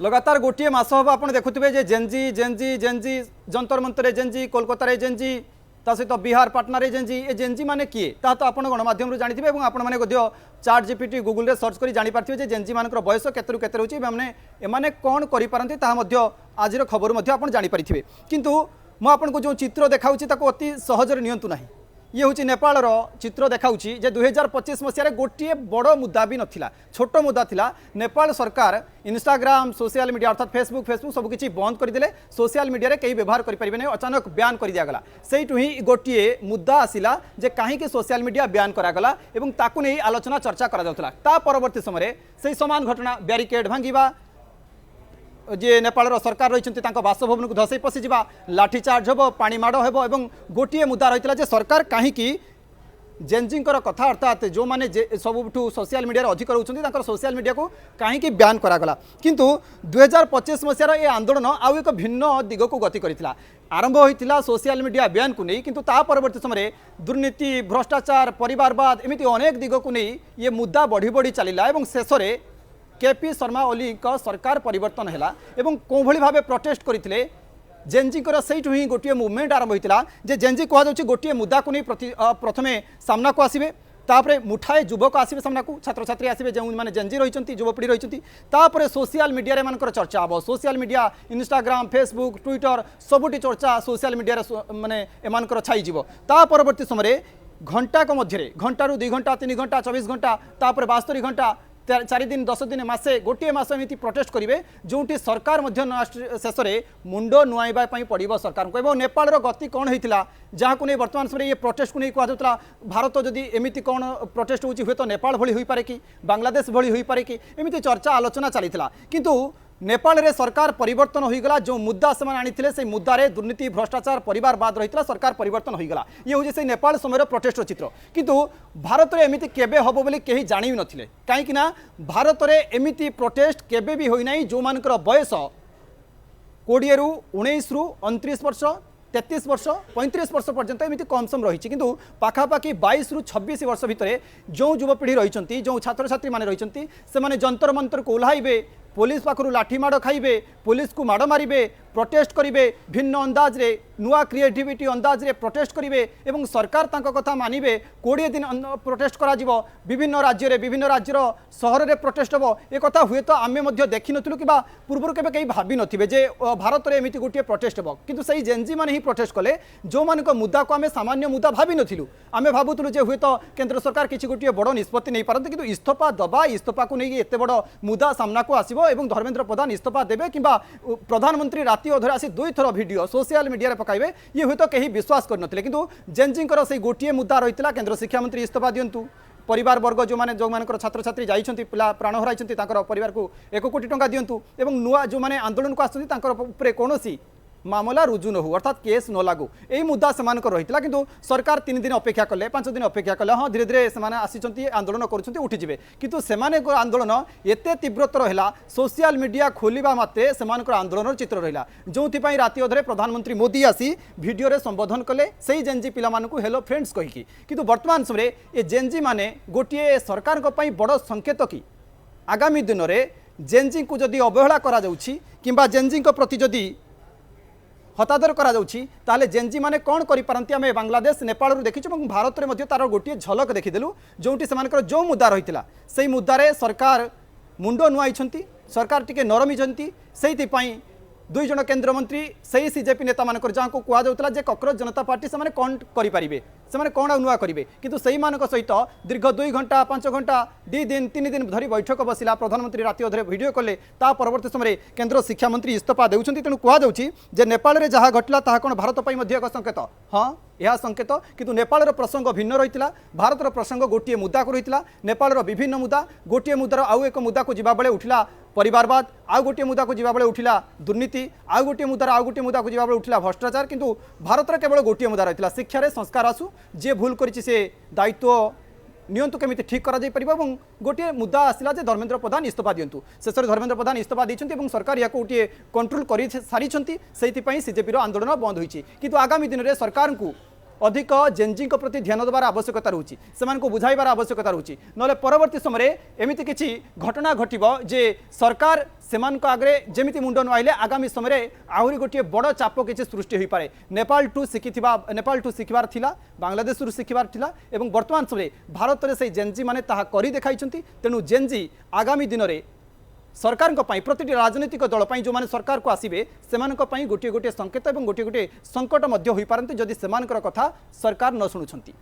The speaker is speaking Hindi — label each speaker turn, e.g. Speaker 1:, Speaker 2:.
Speaker 1: लगातार गोटे मास हम आप देखुए जे Gen Z Gen Z Gen Z Jantar Mantar Gen Z Kolkata Gen Z ता सहित बिहार पाटना जेनजी ए जेनजी माने किए ता तो आप गणमाध्यम जानते हैं आपने चाट जीपीटी गूगल रे सर्च कर जापारे जे जेनजी मान बयस केतु केते रोचे एमाने कौन करें आज खबर आप जापारे किंतु मुझे जो चित्र देखा अति सहजरे नियंतु ना ये हूँ नेपाल चित्र देखाऊँ जे 2025 मसीह गोटे बड़ मुद्दा भी नाला छोट मुद्दा थिला नेपाल सरकार इंस्टाग्राम सोशल मीडिया अर्थात फेसबुक सबकिछि बंद करदे सोशल मीडिया कहीं व्यवहार करें अचानक बैन कर दिगला से ही गोटे मुद्दा आसला जे कहीं सोशल मीडिया बैन करागला एवं ताकू नहीं आलोचना चर्चा करा परवर्ती समय से समान घटना ब्यारिकेड भांगा जे नेपाल सरकार रही बासभवन को धसई पशिजा लाठीचार्ज हम पानी माड़ हम गोटे मुद्दा रही है सरकार कहीं जेनजी कथा अर्थात जो मैंने सबुठू सोशल मीडिया अधिक रोचे सोशल मीडिया को कहीं बैन करागला किंतु 2025 मसीहार ये आंदोलन आउ एक भिन्न दिग को गति करता आरंभ होता सोशल मीडिया बैन को नहीं किंतु ता परवर्ती समय दुर्नीति भ्रष्टाचार परिवारवाद एमती अनेक दिग को नहीं ये मुद्दा बढ़ी बढ़ी चलला और शेष में केपी शर्मा ओली सरकार परिवर्तन है कौभली भाव प्रोटेस्ट करते जेनजी से ही गोटे मुवमेंट आरंभ होता जे जेनजी कहुच्छे गोटे मुद्दा को नहीं प्रथम सामना को आसवे तापर मुठाए युवक आसवे सामना को छात्र छात्री आसवे जो मैंने जेनजी रही युवपीढ़ी रही सोशल मीडिया मान चर्चा हम social media Instagram Facebook Twitter सबुटी चर्चा सोशल मीडिया माने एम छाईज परवर्ती समय घंटा मध्य घंटारू 2 घंटा 3 घंटा 24 घंटा तापर 72 घंटा 4 दिन 10 दिन मसे गोटे मस एमती प्रोटेस्ट करेंगे जो सरकार शेष में मुंड नुआइबा पड़ो सरकार को नेपाल गति कौन होता जहाँ को नहीं बर्तमान समय ये प्रोटेस्ट को नहीं कहला भारत जदि एमती कौन प्रोटेस्ट होती हुए तो नेपाल भली हो पारे कि बांग्लादेश भली हो पारे कि एमती चर्चा आलोचना चलता किंतु नेपाल रे सरकार परिवर्तन होईगला जो मुद्दा से आनी से मुद्दारे दुर्नीति भ्रष्टाचार परिवारवाद रही सरकार परिवर्तन होईगला ये हूँ से नेपाल समय प्रोटेस्ट चित्र किंतु भारत में एमती केबे हबो बोली केही जानी नथिले कहीं भारत में एमती प्रोटेस्ट केबे भी होई नाही जो मानकर बयस 20 रु 19 रु 29 वर्ष 33 वर्ष 35 वर्ष पर्यंत एमती कम सम रही किंतु पाखापाखि 22 रु 26 वर्ष भितर जो युवपीढ़ी रही जो छात्र छात्री मैंने रही से जंतर मंतर को ओह्लाइबे पुलिस पाखु लाठी माड़ खाइबे पुलिस को माड़ मारे प्रोटेस्ट करेंगे भिन्न अंदाज रे नुआ क्रिएटिविटी अंदाज रे प्रोटेस्ट करेंगे एवं सरकार तांको कथा मानिबे 20 दिन प्रोटेस्ट करा जिवो विभिन्न राज्यर सहर रे प्रोटेस्ट हम एक हुए तो आम देखी नु कि पूर्व के कहीं भावी नथिबे जे भारत में एमती गोटे प्रोटेस्ट हम किंतु सही जेनजी माने ही प्रोटेस्ट कले जो मान मुद्दा को आम सामान्य मुद्दा भावी नथिलु आम भावुलु जे हुए तो केंद्र सरकार किसी गोटे बड़ निष्पत्ति नहीं पारते किंतु इस्तफा दबा इस्तफा को नहीं एत बड़ मुद्दा सामना को आसिबो एवं धर्मेंद्र प्रधान इस्तफा देवे किंबा प्रधानमंत्री राति अधर आसी 2 थर वीडियो सोशल मीडिया पकाइबे ये हुए तो कहीं विश्वास करनथिले किंतु जेनजी से गोटे मुद्दा रही केंद्र शिक्षा मंत्री इस्तफा दिंतु परिवार वर्ग जो मैंने जो मान छात्र छात्री जाइछंती पिला प्राण हराइछंती तांकर परिवार को 1 कोटी टंका दिंतु एवं नुआ जो मैंने आंदोलन को आसछंती तांकर उपरे कोनोसी मामला रुजु न हो अर्थात केस न लागू यही मुद्दा से रही किंतु सरकार 3 दिन अपेक्षा कले 5 दिन अपेक्षा कले हाँ धीरे धीरे से आसी आंदोलन कर उठिजे किंतु से आंदोलन एत तीव्रतर है सोशल मीडिया खोलिबा मात्रे से आंदोलन चित्र रहा जो राति अधरे प्रधानमंत्री मोदी आसी वीडियो संबोधन कले से जेनजी पिला हेलो फ्रेंड्स कहीकि किंतु वर्तमान समय ये जेनजी माने गोटे सरकार बड़ संकेत कि आगामी दिन में जेनजी को जदि अवहेला करा जाउछि किंबा जेनजी प्रति जदि हतादर करा जाउछि ताले जेनजी माने कौन करिपारंती आमे बांग्लादेश नेपाल रु देखिछु और भारत रे मध्ये तार गोटे झलक देखिदेलु जोंटी सेमानकर जो मुद्दा रहितला सेही मुद्दारे सरकार मुंडो नुआइछंती सरकार टिके नरमिछंती सेहिति पई 2 जन केंद्र मंत्री सही सीजेपी नेता मानकर जहाँ को कहुला जे कॉकरोच जनता पार्टी से कौन करें से कौन नुआ करेंगे किंतु से सहित दीर्घ 2 घंटा 5 घंटा 2 दिन 3 दिन धरी बैठक बसिला प्रधानमंत्री राति अधरे वीडियो कले ता परवर्ती समय केंद्र शिक्षा मंत्री इस्तफा देउछंती तेणु कहुच्छी नेपाल में जहाँ घटला ता कौन भारत एक संकेत हाँ यह संकेत किंतु नेपाल प्रसंग भिन्न रही भारत प्रसंग गोटे मुद्दा को रही नेपाल विभिन्न मुद्दा गोटे मुद्दार आउ एक मुद्दा को जीवा बेले उठिला परिवारवाद आउ गोटे मुद्दा को जीवा बेले उठिला दुर्नीति आउ गोटे मुद्दार आउ गोटे मुद्दा को जीवा बेले उठिला भ्रष्टाचार किंतु भारत केवल गोटे मुद्दा रही शिक्षा संस्कार आसू जे भूल करिछि से दायित्व नियंतु केमिति ठीक करा जाई परिबा एवं गोटे मुद्दा आसिला जे धर्मेंद्र प्रधान इस्तफा दियंतु शेष में धर्मेंद्र प्रधान इस्तफा दैछंती एवं सरकार या गोटे कंट्रोल करि सारिछंती सेहिति पई सीजेपी रो आंदोलन बंद होईछि किंतु आगामी दिन में सरकार को अधिक जेनजी प्रति ध्यान देवार आवश्यकता रोचे से बुझाइबार आवश्यकता रोचे ना परवर्ती समय एमती किसी घटना घटव जे सरकार सेमानक आगे जमी मुंड नुआइले आगामी समय आहरी गोटे बड़ चाप किसी सृष्टि हो पाए नेपाल टू शिखिबार थिला बांग्लादेश शिखिबार थिला एवं वर्तमान समय भारत में से जेनजी माने ताहा करी देखाई तेणु जेनजी आगामी दिन में सरकार प्रति राजनीतिक दल जो माने सरकार को आसबे से गोटे गोटे संकेत और गोटे गोटे संकट हो पारती जदि से कथा सरकार न शुणुंट।